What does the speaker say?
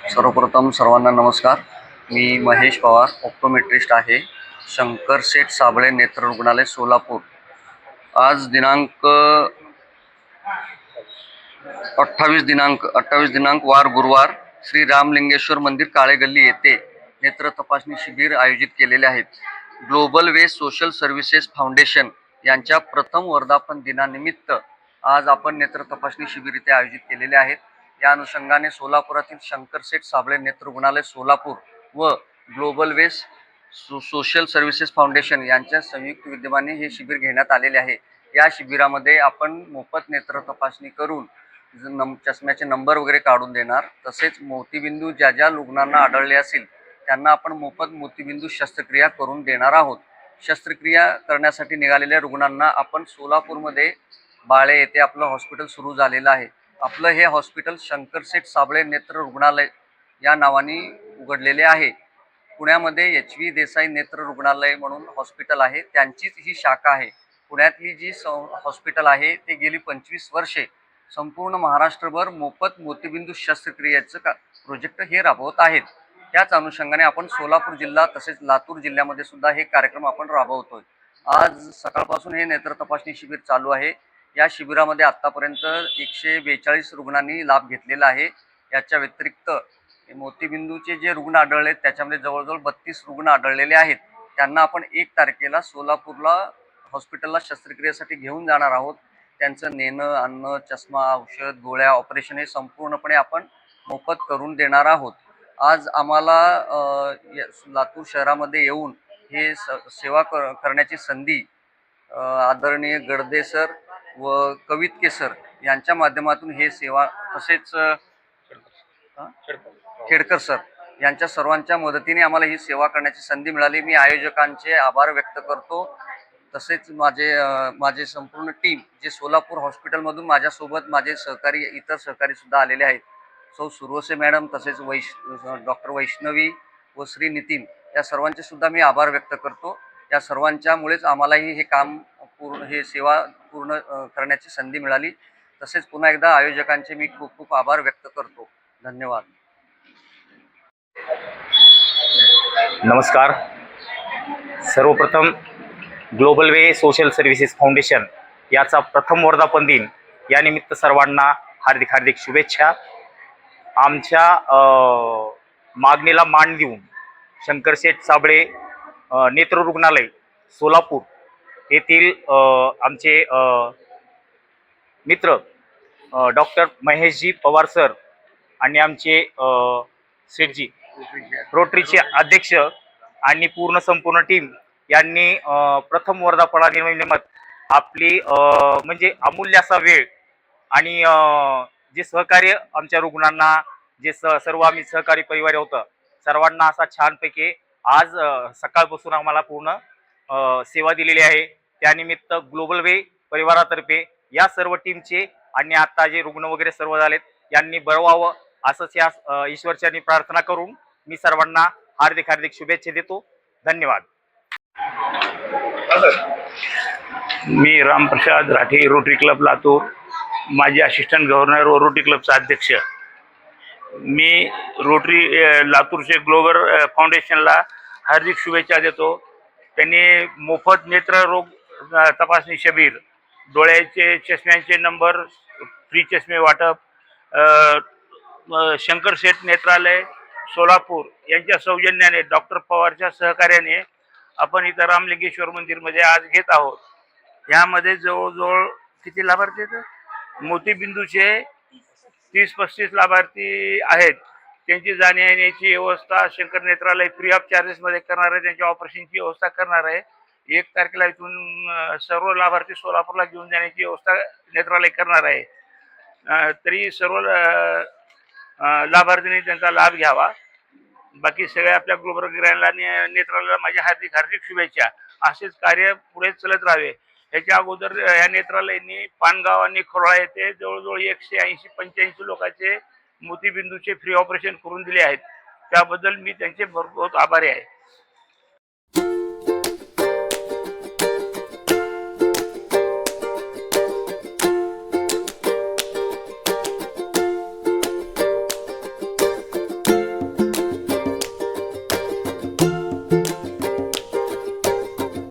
सर्वप्रथम सर्वांना नमस्कार. मी महेश पवार, ऑप्टोमेट्रिस्ट आहे, शंकर शेठ साबळे नेत्र रुग्णालय सोलापूर. आज दिनांक 28 वार गुरुवार श्री रामलिंगेश्वर मंदिर काळे गल्ली येथे नेत्र तपासणी शिबिर आयोजित केलेले आहेत. ग्लोबल वे सोशल सर्व्हिसेस फाउंडेशन यांच्या प्रथम वर्धापन दिनानिमित्त आज आपण नेत्र तपासणी शिबिर इथे आयोजित केलेले आहेत. या अनुषंगाने सोलापुरातील शंकर शेठ साबळे नेत्र रुग्णालय सोलापूर व ग्लोबल वे सोशल सर्व्हिसेस फाउंडेशन यांच्या संयुक्त विद्यमाने हे शिबिर घेण्यात आलेले आहे. या शिबिरामध्ये आपण मोफत नेत्र तपासणी करून चष्म्याचे नंबर वगैरे काढून देणार. तसेच मोतीबिंदू ज्या ज्या रुग्णांना आढळले असेल त्यांना आपण मोफत मोतीबिंदू शस्त्रक्रिया करून देणार आहोत. शस्त्रक्रिया करण्यासाठी निघालेल्या रुग्णांना आपण सोलापूरमध्ये बाळे येथे आपलं हॉस्पिटल सुरू झालेलं आहे. आपलं हे हॉस्पिटल शंकर शेठ साबळे नेत्र रुग्णालय या नावाने उघडलेले आहे. पुण्यामध्ये HV देसाई नेत्र रुग्णालय म्हणून हॉस्पिटल आहे, त्यांचीच ही शाखा आहे. पुण्यातली जी हॉस्पिटल आहे ते गेली 25 वर्षे संपूर्ण महाराष्ट्रभर मोफत मोतीबिंदू शस्त्रक्रियेचं प्रोजेक्ट हे राबवत आहेत. त्याच अनुषंगाने आपण सोलापूर जिल्हा तसेच लातूर जिल्ह्यामध्ये सुद्धा हे कार्यक्रम आपण राबवतोय. आज सकाळपासून हे नेत्र तपासणी शिबिर चालू आहे. या शिबिरामध्ये आत्तापर्यंत 142 रुग्णांनी लाभ घेतलेला आहे. याच्या व्यतिरिक्त मोतीबिंदूचे जे रुग्ण आढळले त्याच्यामध्ये जवळजवळ 32 रुग्ण आढळलेले आहेत. त्यांना आपण 1 तारखेला सोलापूरला हॉस्पिटलला शस्त्रक्रियेसाठी घेऊन जाणार आहोत. त्यांचं नेणं आणणं, चष्मा, औषध, गोळ्या, ऑपरेशन हे संपूर्णपणे आपण मोफत करून देणार आहोत. आज आम्हाला लातूर शहरामध्ये येऊन हे सेवा करण्याची संधी आदरणीय गडदे सर व कवितके सर यांच्या माध्यमातून हे सेवा, तसेच खेडकर सर यांच्या सर्वांच्या मदतीने आम्हाला ही सेवा करण्याची संधी मिळाली. मी आयोजकांचे आभार व्यक्त करतो. तसेच माझे संपूर्ण टीम जे सोलापूर हॉस्पिटलमधून माझ्यासोबत माझे सहकारी इतर सहकारी सुद्धा आलेले आहेत. सौ सुरवसे मॅडम, तसेच डॉक्टर वैष्णवी व श्री नितीन, या सर्वांचे सुद्धा मी आभार व्यक्त करतो. या सर्वांच्यामुळेच आम्हालाही हे काम हे सेवा पूर्ण करण्याची संधी मिळाली. तसेच पुन्हा एकदा आयोजकांचे मी खूप खूप आभार व्यक्त करतो. धन्यवाद. नमस्कार. सर्वप्रथम ग्लोबल वे सोशल सर्व्हिसेस फाउंडेशन याचा प्रथम वर्धापन दिन या निमित्त सर्वांना हार्दिक हार्दिक शुभेच्छा. आमच्या मागणीला मान देऊन शंकर शेठ साबळे नेत्र रुग्णालय सोलापूर येथील आमचे मित्र डॉक्टर महेशजी पवार सर आणि आमचे शेठजी रोटरीचे अध्यक्ष आणि संपूर्ण टीम यांनी प्रथम वर्धापनानिमित्त आपली म्हणजे अमूल्य असा वेळ आणि जे सहकार्य आमच्या रुग्णांना जे सर्व आम्ही सहकारी परिवार होतं सर्वांना असा छानपैकी आज सकाळपासून आम्हाला पूर्ण सेवा दिलेली आहे. त्यानिमित्त ग्लोबल वे परिवारातर्फे या सर्व टीमचे आणि आता जे रुग्ण वगैरे सर्व झालेत यांनी बरं व्हावं असंच या ईश्वरचरणी प्रार्थना करून मी सर्वांना हार्दिक हार्दिक शुभेच्छा देतो. धन्यवाद. मी रामप्रसाद राठी, रोटरी क्लब लातूर, माझे असिस्टंट गव्हर्नर व रोटरी क्लबचा अध्यक्ष. मी रोटरी लातूरचे ग्लोबल फाउंडेशनला हार्दिक शुभेच्छा देतो. त्यांनी मोफत नेत्ररोग तपासणी शिबिर डोळ्याचे चष्म्यांचे नंबर, फ्री चष्मे वाटप, शंकर शेठ नेत्रालय सोलापूर यांच्या सौजन्याने, डॉक्टर पवारच्या सहकार्याने आपण इथं रामलिंगेश्वर मंदिरमध्ये आज घेत आहोत. ह्यामध्ये जवळजवळ किती लाभार्थी आहेत? मोतीबिंदूचे 30-35 लाभार्थी आहेत. त्यांची जाण्या येण्याची व्यवस्था शंकर नेत्रालय फ्री ऑफ चार्जेसमध्ये करणार आहे. त्यांच्या ऑपरेशनची व्यवस्था करणार आहे. 1 तारखेला इथून सर्व लाभार्थी सोलापूरला घेऊन जाण्याची व्यवस्था नेत्रालय करणार आहे. तरी सर्व लाभार्थींनी त्यांचा लाभ घ्यावा. बाकी सगळ्या आपल्या ग्लोबल नेत्रालयाला माझ्या हार्दिक शुभेच्छा. असेच कार्य पुढे चलत राहावे. ह्याच्या अगोदर ह्या नेत्रालयांनी पानगाव आणि खोळा येथे जवळजवळ 180-85 लोकांचे मोतीबिंदूचे फ्री ऑपरेशन करून दिले आहेत. त्याबद्दल मी त्यांचे भरपूर आभारी आहे.